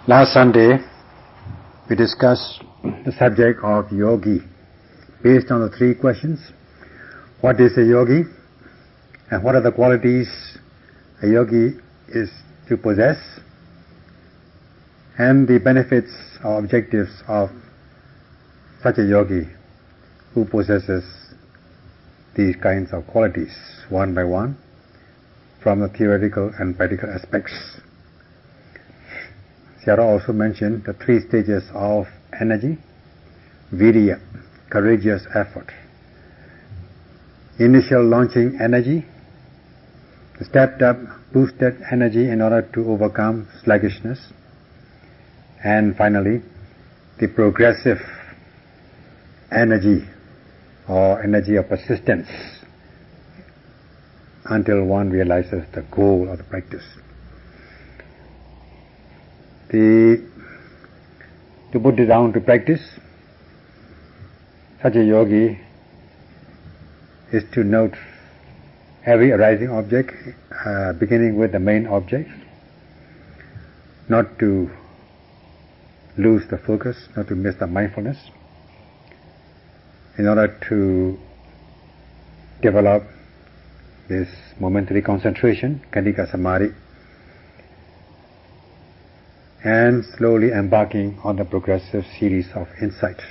Last Sunday, we discussed the subject of yogi based on the three questions. What is a yogi? And what are the qualities a yogi is to possess? And the benefits or objectives of such a yogi who possesses these kinds of qualities one by one from the theoretical and practical aspects. Sayadaw also mentioned the three stages of energy: virya, courageous effort; initial launching energy, the stepped up, boosted energy in order to overcome sluggishness; and finally, the progressive energy or energy of persistence until one realizes the goal of the practice. To put it down to practice, such a yogi is to note every arising object, beginning with the main object, not to lose the focus, not to miss the mindfulness, in order to develop this momentary concentration, khandika samadhi, and slowly embarking on the progressive series of insights.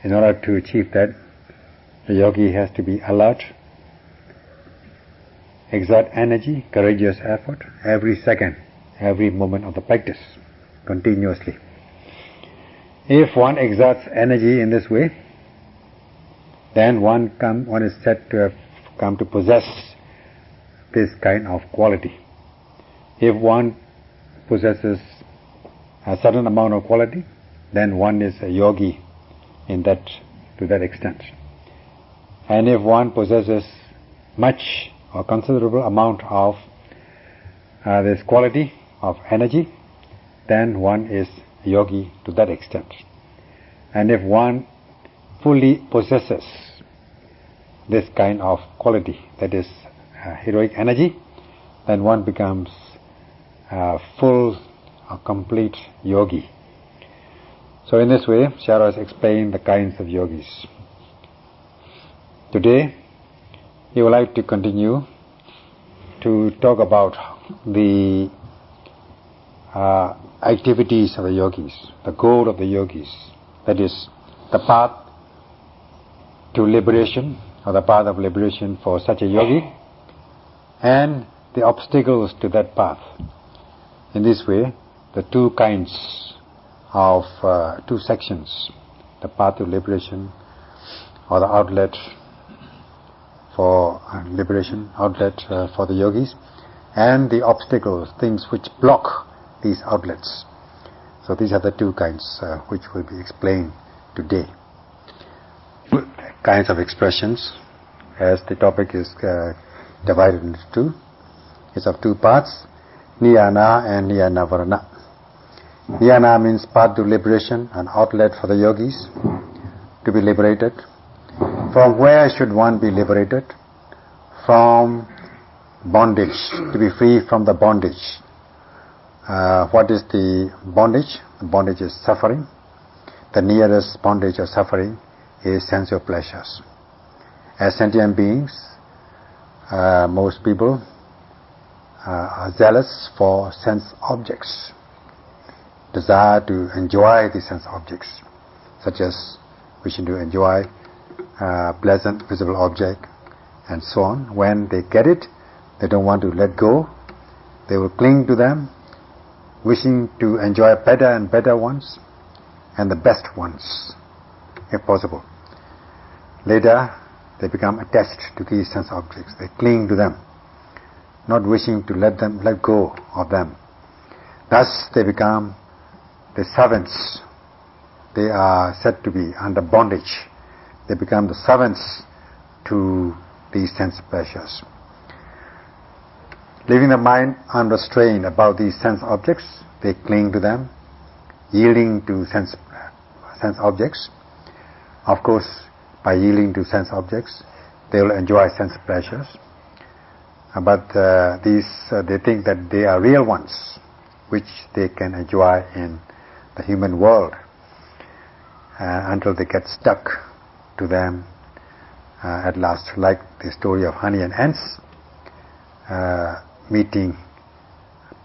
In order to achieve that, the yogi has to be alert, exert energy, courageous effort, every second, every moment of the practice, continuously. If one exerts energy in this way, then one is said to have come to possess this kind of quality. If one possesses a certain amount of quality, then one is a yogi to that extent. And if one possesses much or considerable amount of this quality of energy, then one is a yogi to that extent. And if one fully possesses this kind of quality, that is heroic energy, then one becomes full or complete yogi. So in this way, Sayadaw has explained the kinds of yogis. Today, he would like to continue to talk about the activities of the yogis, the goal of the yogis, that is, the path to liberation, or the path of liberation for such a yogi, and the obstacles to that path. In this way, the two kinds of two sections, the path to liberation or the outlet for liberation, outlet for the yogis, and the obstacles, things which block these outlets. So these are the two kinds which will be explained today. Kinds of expressions, as the topic is divided into two. It's of two parts, Niyana and Niyana Varana. Niyana means path to liberation, an outlet for the yogis to be liberated. From where should one be liberated? From bondage, to be free from the bondage. What is the bondage? The bondage is suffering. The nearest bondage or suffering is sensual pleasures. As sentient beings, most people are zealous for sense objects, desire to enjoy the sense objects, such as wishing to enjoy pleasant visible object and so on. When they get it, they don't want to let go. They will cling to them, wishing to enjoy better and better ones, and the best ones, if possible. Later, they become attached to these sense objects. They cling to them, not wishing to let go of them. Thus, they become the servants. They are said to be under bondage. They become the servants to these sense pleasures. Leaving the mind unrestrained about these sense objects, they cling to them, yielding to sense objects. Of course, by yielding to sense objects, they will enjoy sense pleasures. but they think that they are real ones, which they can enjoy in the human world until they get stuck to them at last, like the story of honey and ants meeting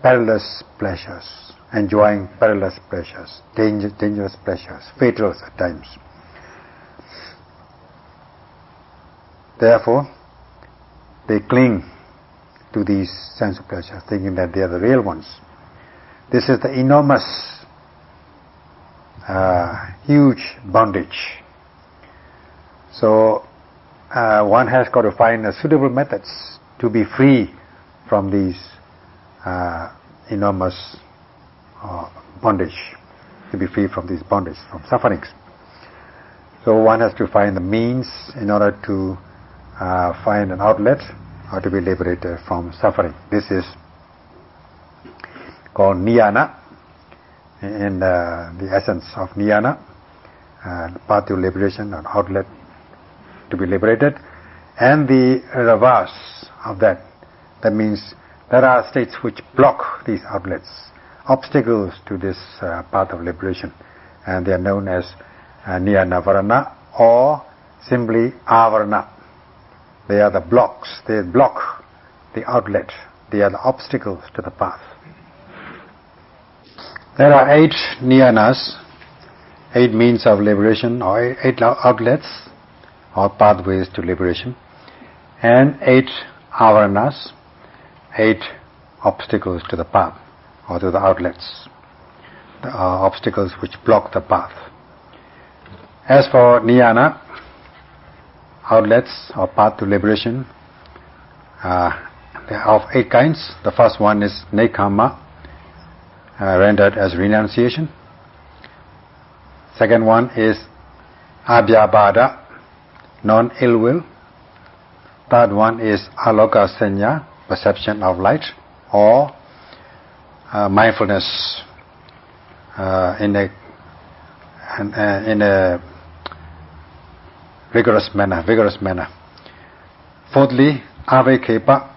perilous pleasures, enjoying perilous pleasures, dangerous pleasures, fatal at times. Therefore, they cling to these sense of pleasures, thinking that they are the real ones. This is the enormous, huge bondage. So, one has got to find suitable methods to be free from these enormous bondage, to be free from these bondage, from sufferings. So one has to find the means in order to find an outlet or to be liberated from suffering. This is called niyana, in the essence of niyana, path to liberation, an outlet to be liberated. And the reverse of that means there are states which block these outlets, obstacles to this path of liberation, and they are known as niyana varana or simply avarana. They are the blocks, they block the outlet, they are the obstacles to the path. There are 8 niyanas, 8 means of liberation, or 8 outlets or pathways to liberation, and 8 avaranas, 8 obstacles to the path or to the outlets, the obstacles which block the path. As for niyana, outlets or path to liberation, they are of 8 kinds. The first one is nekkhamma, rendered as renunciation. Second one is abhyabhada, non-ill will. Third one is aloka sanya, perception of light, or mindfulness in a vigorous manner. Fourthly, avekepa,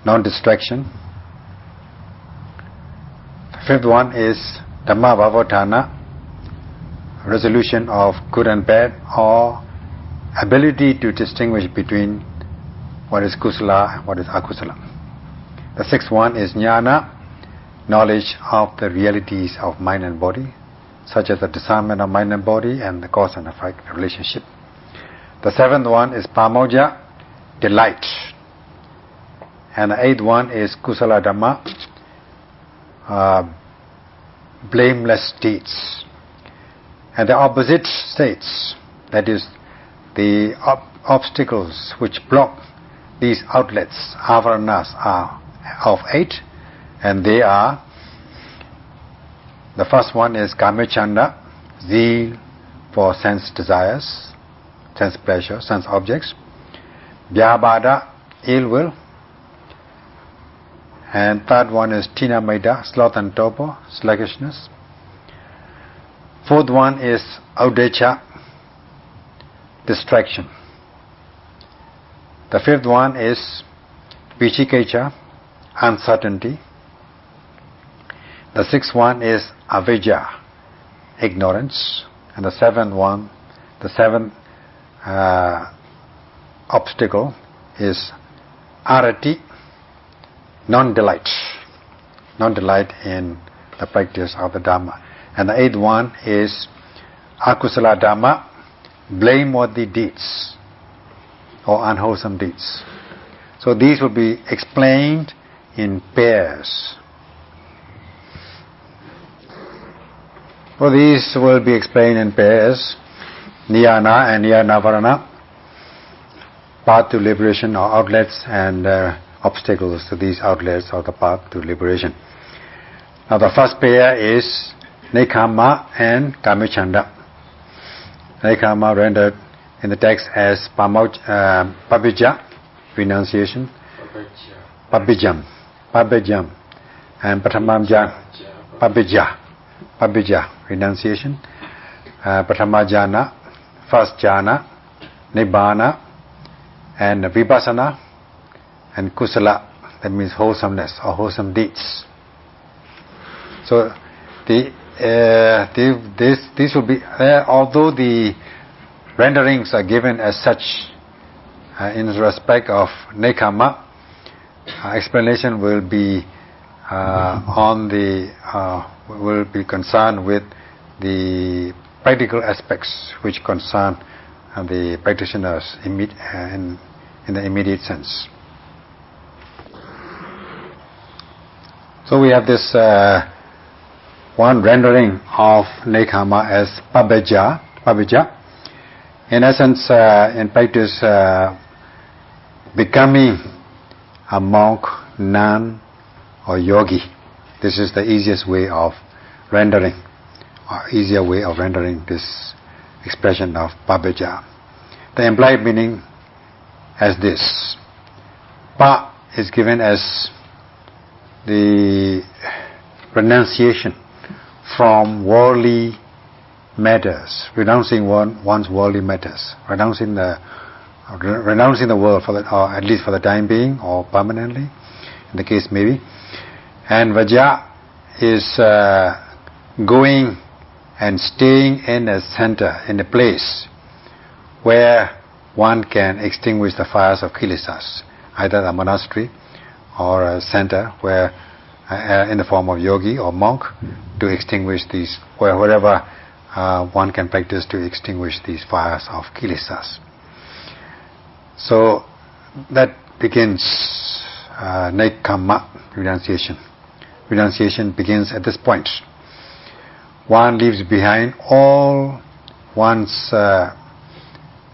non-distraction. The fifth one is dhamma vavotana, resolution of good and bad, or ability to distinguish between what is kusala and what is akusala. The sixth one is jnana, knowledge of the realities of mind and body, such as the discernment of mind and body and the cause and effect relationship. The seventh one is pamojja, delight. And the eighth one is kusala dhamma, blameless deeds. And the opposite states, that is, the obstacles which block these outlets, avaranas, are of 8, and they are: the first one is kamachanda, zeal for sense desires, sense pleasure, sense objects; vyabhada, ill will; and third one is tinamida, sloth and torpor, sluggishness; fourth one is audecha, distraction; the fifth one is vichikecha, uncertainty; the sixth one is avidya, ignorance; and the seventh obstacle is arati, non-delight in the practice of the Dhamma. And the eighth one is akusala dhamma, blameworthy deeds or unwholesome deeds. So these will be explained in pairs. So these will be explained in pairs: niyana and niyana varana, path to liberation or outlets, and obstacles to these outlets or the path to liberation. Now the first pair is nekkhamma and kamachanda. Nekkhamma rendered in the text as pabijja, renunciation, pabijjam, and patamamja, pabijja, renunciation, patamajjana, first jhana, nibbana, and vipassana, and kusala, that means wholesomeness or wholesome deeds. So this will be, although the renderings are given as such in respect of nekama, explanation will be will be concerned with the practical aspects which concern the practitioners in the immediate sense. So we have this one rendering of nekama as pabbeja. In essence, in practice, becoming a monk, nun, or yogi. This is the easiest way of rendering, or easier way of rendering this expression of pabbeja. The implied meaning as this: pa is given as the renunciation from worldly matters, renouncing one's worldly matters, renouncing the world or at least for the time being or permanently, in the case maybe. And vaja is going and staying in a center, in a place where one can extinguish the fires of kilesas, either a monastery or a center where in the form of yogi or monk, to extinguish these, wherever one can practice to extinguish these fires of kilesas. So that begins nekama, renunciation. Renunciation begins at this point. One leaves behind all one's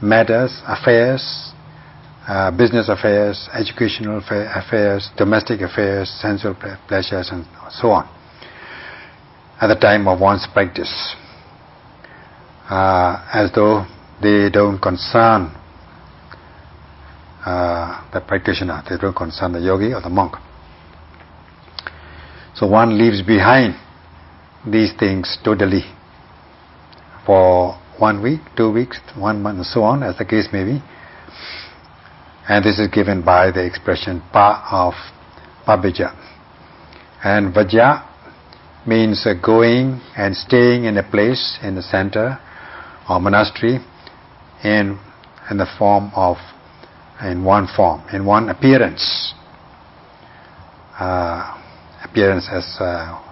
matters, affairs, business affairs, educational affairs, domestic affairs, sensual pleasures, and so on, at the time of one's practice, as though they don't concern the practitioner, they don't concern the yogi or the monk. So one leaves behind these things totally for 1 week, 2 weeks, 1 month, and so on, as the case may be. And this is given by the expression pa of pabbeja. And vaja means going and staying in a place, in the center or monastery, in the form of, in one form, in one appearance, as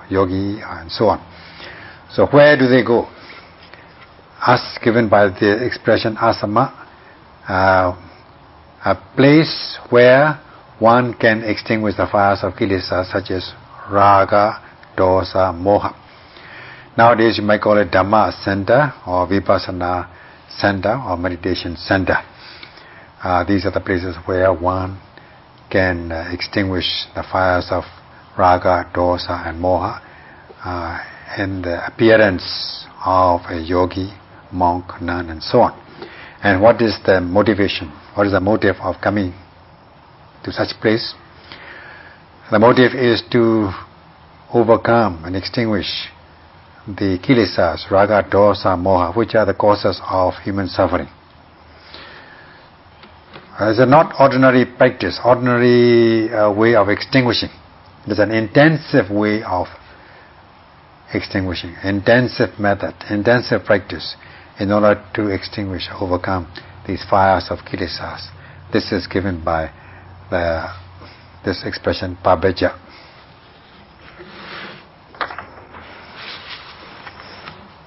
yogi and so on. So where do they go? As given by the expression asama, a place where one can extinguish the fires of kilesa, such as raga, dosa, moha. Nowadays you might call it Dhamma center or Vipassana center or meditation center. These are the places where one can extinguish the fires of raga, dosa and moha in the appearance of a yogi, monk, nun and so on. And what is the motivation? What is the motive of coming to such place? The motive is to overcome and extinguish the kilesas, raga, dosa, moha, which are the causes of human suffering. It's a not ordinary practice, ordinary way of extinguishing. It is an intensive way of extinguishing, intensive method, intensive practice in order to extinguish, overcome these fires of kilesas. This is given by this expression pabbeja.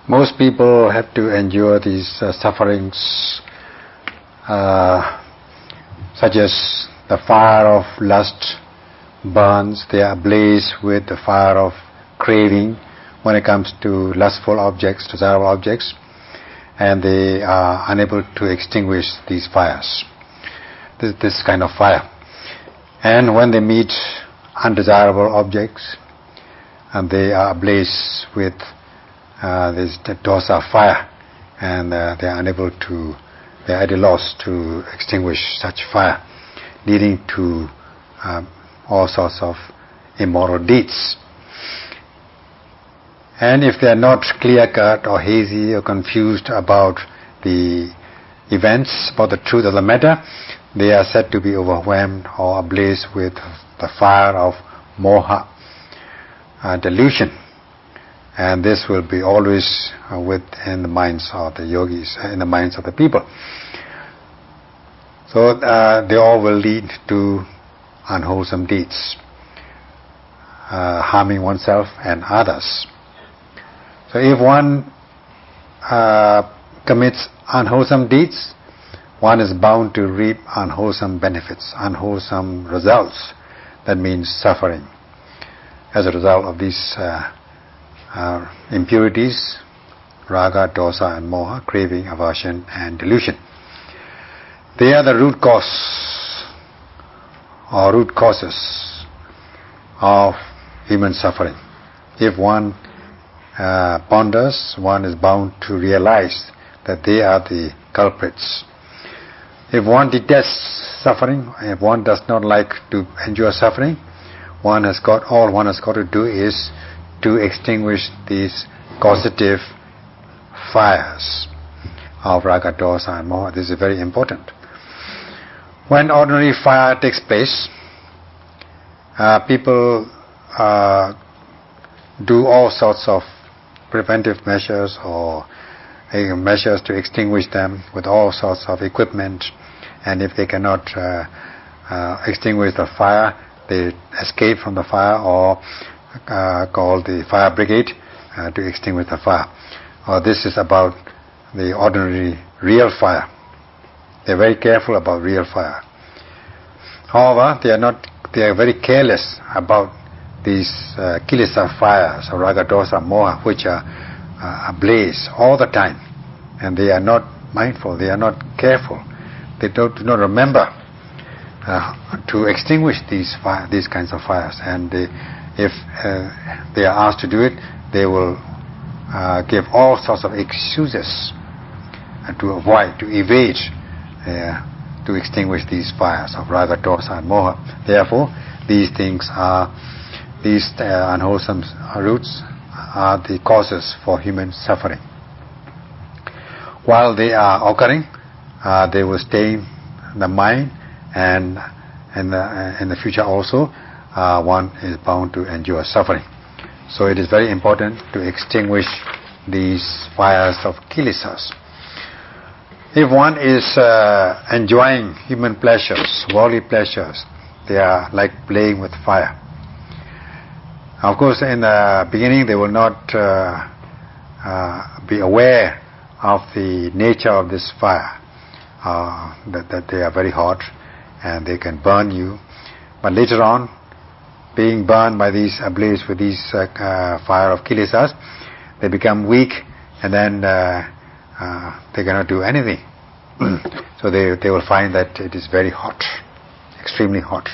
Most people have to endure these sufferings, such as the fire of lust burns, they are ablaze with the fire of craving when it comes to lustful objects, desirable objects, and they are unable to extinguish these fires, this kind of fire. And when they meet undesirable objects, and they are ablaze with this dosa fire, and they are unable to, they are at a loss to extinguish such fire, leading to all sorts of immoral deeds. And if they are not clear-cut or hazy or confused about the events, about the truth of the matter, they are said to be overwhelmed or ablaze with the fire of moha, delusion, and this will be always within the minds of the yogis, in the minds of the people. So they all will lead to unwholesome deeds, harming oneself and others. So if one commits unwholesome deeds, one is bound to reap unwholesome benefits, unwholesome results. That means suffering as a result of these impurities, raga, dosa and moha, craving, aversion and delusion. They are the root cause or root causes of human suffering. If one ponders, one is bound to realize that they are the culprits. If one detests suffering, if one does not like to endure suffering, all one has got to do is to extinguish these causative fires of raga, dosa and moha. This is very important. When ordinary fire takes place, people do all sorts of preventive measures or measures to extinguish them with all sorts of equipment, and if they cannot extinguish the fire, they escape from the fire or call the fire brigade to extinguish the fire. This is about the ordinary real fire. They are very careful about real fire. However, they are very careless about these kilesa fires or raga, dosa, moha, which are ablaze all the time, and they are not mindful, they are not careful, they do not remember to extinguish these kinds of fires, and if they are asked to do it, they will give all sorts of excuses to avoid, to evade, to extinguish these fires of raga, dosa and moha. Therefore, these unwholesome roots are the causes for human suffering. While they are occurring, they will stain the mind, and in the future also, one is bound to endure suffering. So it is very important to extinguish these fires of kilesas. If one is enjoying human pleasures, worldly pleasures, they are like playing with fire. Of course, in the beginning they will not be aware of the nature of this fire, that they are very hot and they can burn you. But later on, being burned by these, ablaze with these fire of kilesas, they become weak, and then they cannot do anything. So they will find that it is very hot, extremely hot,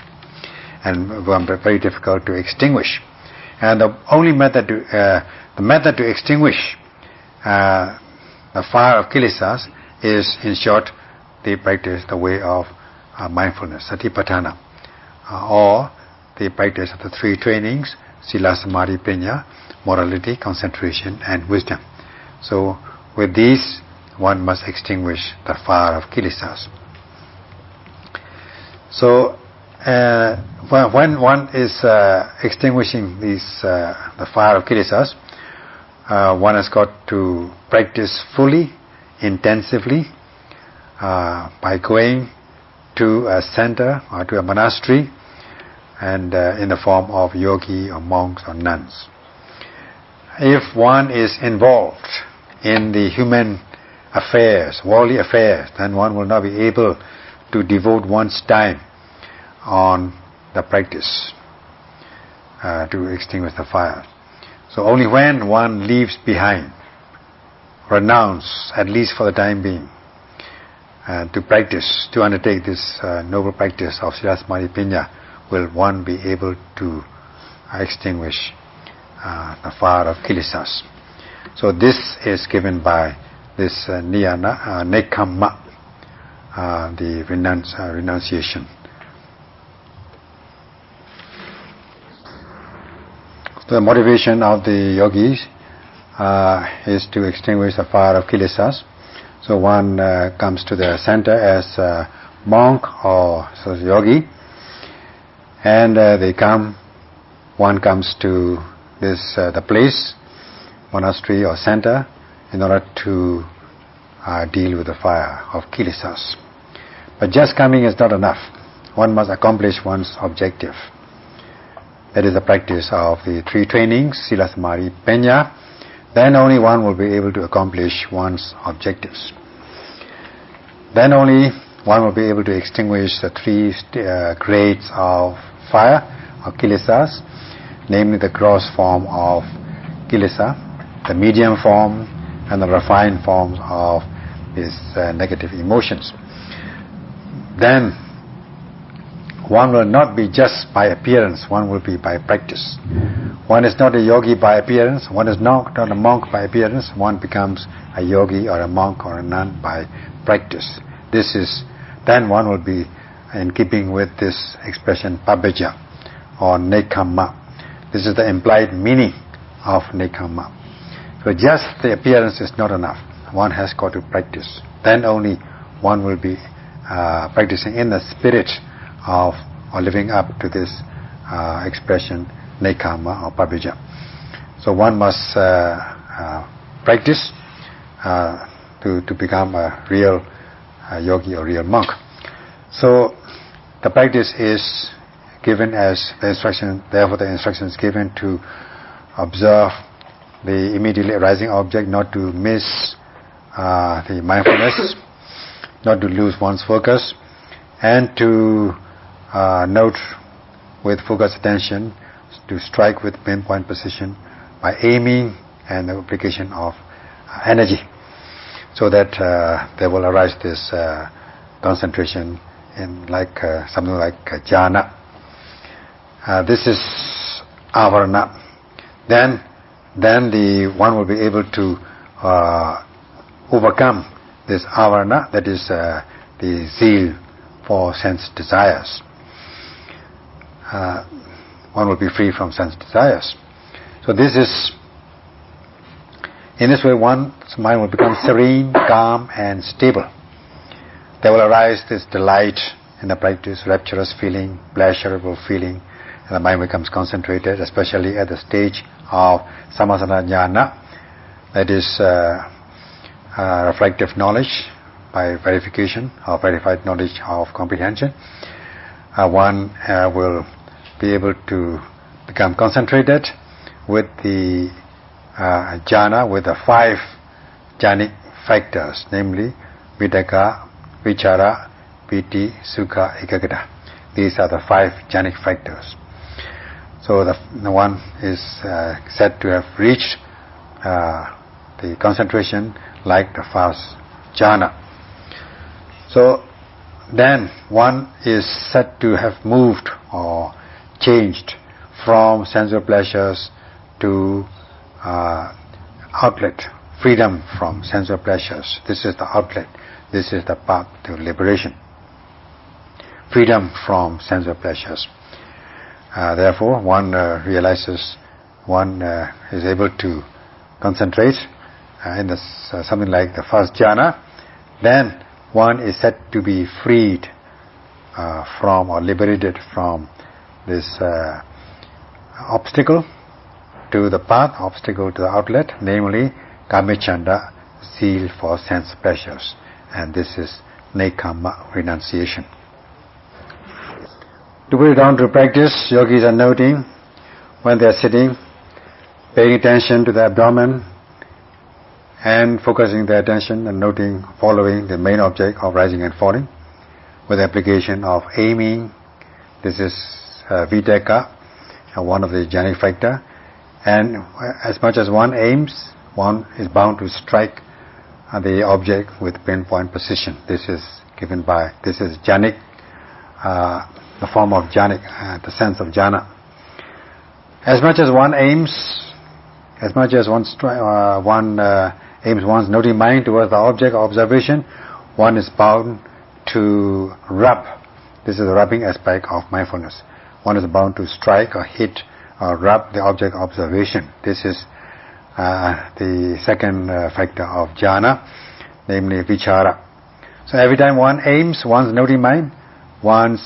and very difficult to extinguish. And the only method to extinguish the fire of kilesas is, in short, they practice the way of mindfulness, satipatthana, or the practice of the three trainings: sila, samadhi, prajna, morality, concentration, and wisdom. So with these, one must extinguish the fire of kilesas. So when one is extinguishing the fire of kilesas, one has got to practice fully, intensively, by going to a center or to a monastery, and in the form of yogi or monks or nuns. If one is involved in the human affairs, worldly affairs, then one will not be able to devote one's time on the practice to extinguish the fire. So only when one leaves behind, renounce, at least for the time being, to practice, to undertake this noble practice of sila, samadhi, prajna, will one be able to extinguish the fire of kilesas. So this is given by this niyana, nekkhamma, the renunciation. The motivation of the yogis is to extinguish the fire of kilesas. So one comes to the center as monk or yogi, and one comes to the place, monastery or center, in order to deal with the fire of kilesas. But just coming is not enough. One must accomplish one's objective. That is the practice of the three trainings, Sila, Samadhi, Panya. Then only one will be able to accomplish one's objectives. Then only one will be able to extinguish the three grades of fire, of kilesas, namely the gross form of kilesa, the medium form, and the refined forms of these negative emotions. Then one will not be just by appearance, one will be by practice. One is not a yogi by appearance, one is not a monk by appearance, one becomes a yogi or a monk or a nun by practice. Then one will be in keeping with this expression pabbeja or nekkhamma. This is the implied meaning of nekkhamma. So just the appearance is not enough. One has got to practice. Then only one will be practicing in the spirit of or living up to this expression nekkhamma or pabbeja. So one must practice to become a real yogi or real monk. So the practice is given as the instruction. Therefore, the instruction is given to observe the immediately arising object, not to miss the mindfulness, not to lose one's focus, and to note with focused attention, to strike with pinpoint precision by aiming and the application of energy, so that there will arise this concentration in something like jhana. This is avarana. Then the one will be able to overcome this avarana, that is the zeal for sense desires. One will be free from sense desires. So in this way one's mind will become serene, calm and stable. There will arise this delight in the practice, rapturous feeling, pleasurable feeling, and the mind becomes concentrated, especially at the stage of samasana jnana, that is reflective knowledge by verification or verified knowledge of comprehension. One will be able to become concentrated with the jhana, with the 5 jhanic factors, namely vitakka, vichara, piti, sukha, ekaggata. These are the 5 jhanic factors. So the one is said to have reached the concentration like the first jhana. So then one is said to have moved or changed from sensual pleasures to outlet, freedom from sensual pleasures. This is the outlet. This is the path to liberation. Freedom from sensual pleasures. Therefore, one realizes one is able to concentrate in something like the first jhana. Then one is said to be freed from or liberated from this obstacle to the path, obstacle to the outlet, namely kamechanda, zeal for sense pleasures. And this is nekkhamma, renunciation. To put it down to practice, yogis are noting when they are sitting, paying attention to the abdomen and focusing their attention and noting, following the main object of rising and falling with the application of aiming. This is vitakka, one of the jhanic factor. And as much as one aims, one is bound to strike the object with pinpoint precision. This is jhanic, the form of jhanic, the sense of jhana. As much as one aims, as much as one aims one's noting mind towards the object of observation, one is bound to rub. This is the rubbing aspect of mindfulness. One is bound to strike or hit or rub the object of observation. This is the second factor of jhana, namely vichara. So every time one aims, one's noting mind, one's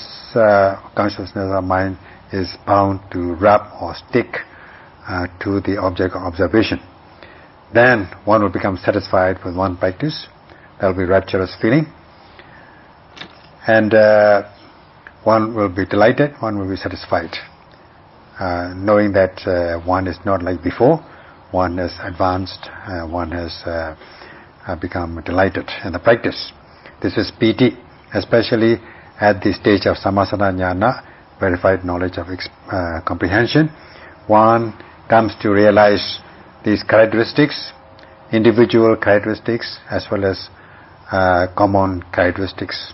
consciousness or mind is bound to rub or stick to the object of observation. Then one will become satisfied with one practice. There will be rapturous feeling. And one will be delighted, one will be satisfied. Knowing that one is not like before, one has advanced, one has become delighted in the practice. This is piti, especially at the stage of samasana jnana, verified knowledge of comprehension. One comes to realize these characteristics, individual characteristics as well as common characteristics.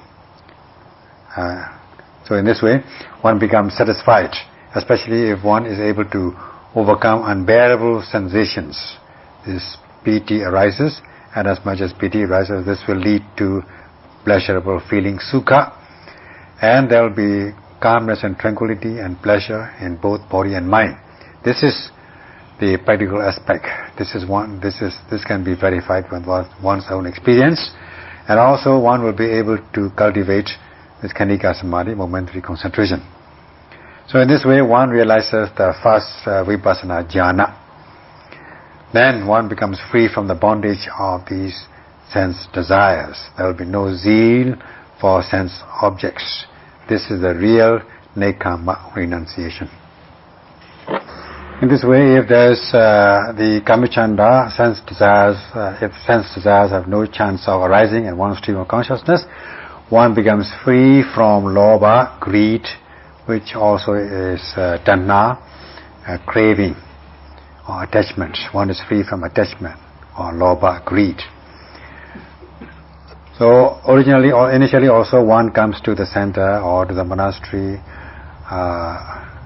So in this way, one becomes satisfied, especially if one is able to overcome unbearable sensations. This piti arises, and as much as piti arises, this will lead to pleasurable feeling, sukha, and there will be calmness and tranquility and pleasure in both body and mind. This is the practical aspect. This can be verified with one's own experience, and also one will be able to cultivate this khanika samadhi, momentary concentration. So in this way one realizes the first vipassana jhana. Then one becomes free from the bondage of these sense desires. There will be no zeal for sense objects. This is the real nekama renunciation. In this way, if there is the kamachanda, sense desires, if sense desires have no chance of arising in one stream of consciousness, one becomes free from lobha, greed, which also is tanha, craving or attachment. One is free from attachment or lobha, greed. So originally or initially also one comes to the center or to the monastery,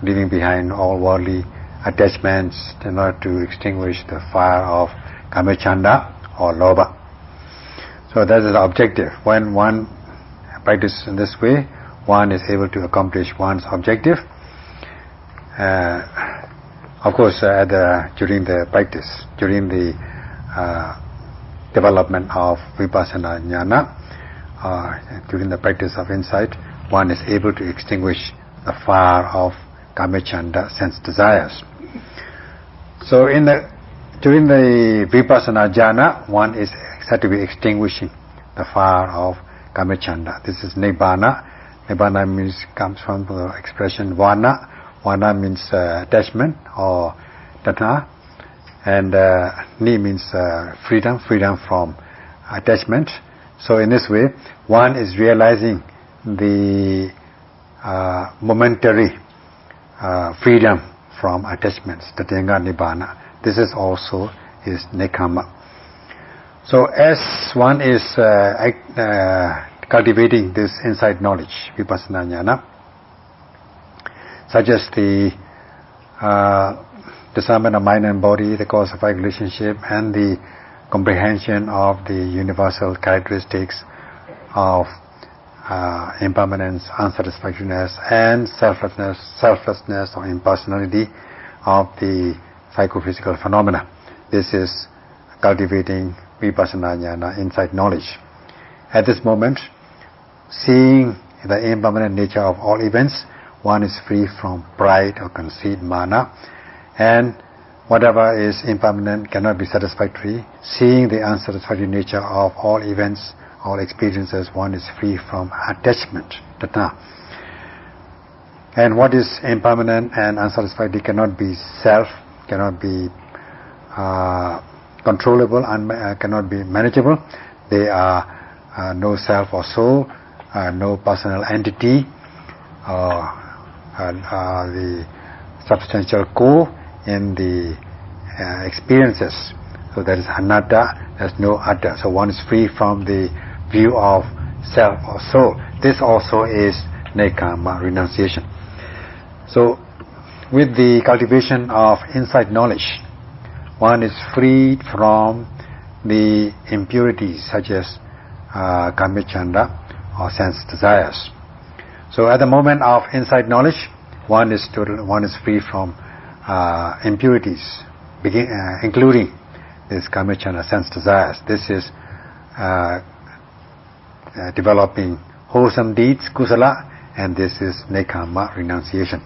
leaving behind all worldly attachments in order to extinguish the fire of kamachanda or lobha. So that is the objective. When one practices in this way, one is able to accomplish one's objective. Of course, during the practice, during the development of vipassana jnana, during the practice of insight, one is able to extinguish the fire of kamachanda, sense desires. So during the vipassana jhana, one is said to be extinguishing the fire of kamachanda. This is nibbana. Nibbana comes from the expression vana. Vana means attachment or tatna, and ni means freedom from attachment. So in this way, one is realizing the momentary freedom from attachments, tathanga nibbana. This is also is nekama. So as one is cultivating this insight knowledge, vipassana jnana, such as the discernment of mind and body, the cause-effect relationship, and the comprehension of the universal characteristics of impermanence, unsatisfactoriness, and selflessness or impersonality of the psychophysical phenomena. This is cultivating vipassana jnana, insight knowledge. At this moment, seeing the impermanent nature of all events, one is free from pride or conceit, mana, and whatever is impermanent cannot be satisfactory. Seeing the unsatisfactory nature of all events, all experiences, one is free from attachment, tatna. And what is impermanent and unsatisfactory cannot be self, cannot be controllable, cannot be manageable. They are no self or soul, no personal entity, the substantial core in the experiences. So there is anatta, there is no atta. So one is free from the view of self or soul. This also is nekama, renunciation. So with the cultivation of insight knowledge, one is freed from the impurities such as kamachanda or sense desires. So at the moment of insight knowledge, one is free from impurities, including this kamachanda, sense desires. This is developing wholesome deeds, kusala, and this is nekkhamma, renunciation.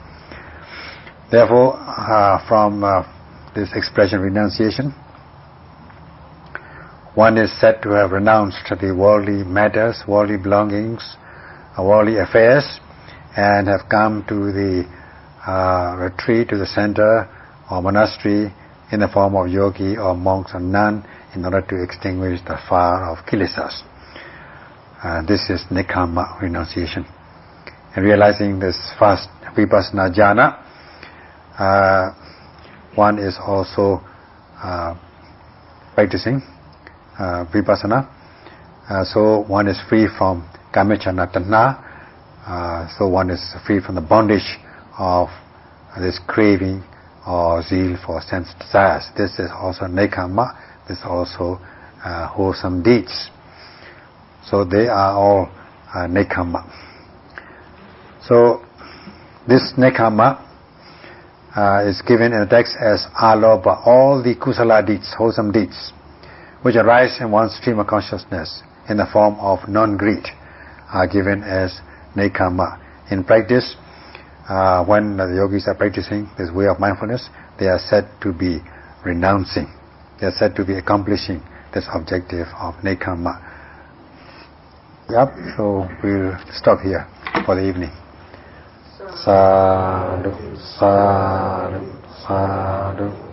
Therefore, from this expression renunciation, one is said to have renounced the worldly matters, worldly belongings, worldly affairs, and have come to the retreat, to the center or monastery in the form of yogi or monks or nun in order to extinguish the fire of kilesas. This is nekkhamma, renunciation. And realizing this first vipassana jhana, one is also practicing vipassana. So one is free from kamacchana tanha, so one is free from the bondage of this craving or zeal for sense desires. This is also nekkhamma, this is also wholesome deeds. So they are all nekkhamma. So this nekkhamma is given in the text as alobha, all the kusala deeds, wholesome deeds, which arise in one's stream of consciousness in the form of non-greed, are given as nekkhamma. In practice, when the yogis are practicing this way of mindfulness, they are said to be renouncing, they are said to be accomplishing this objective of nekkhamma. Yep, so we'll stop here for the evening. Sadhu, sadhu, sadhu.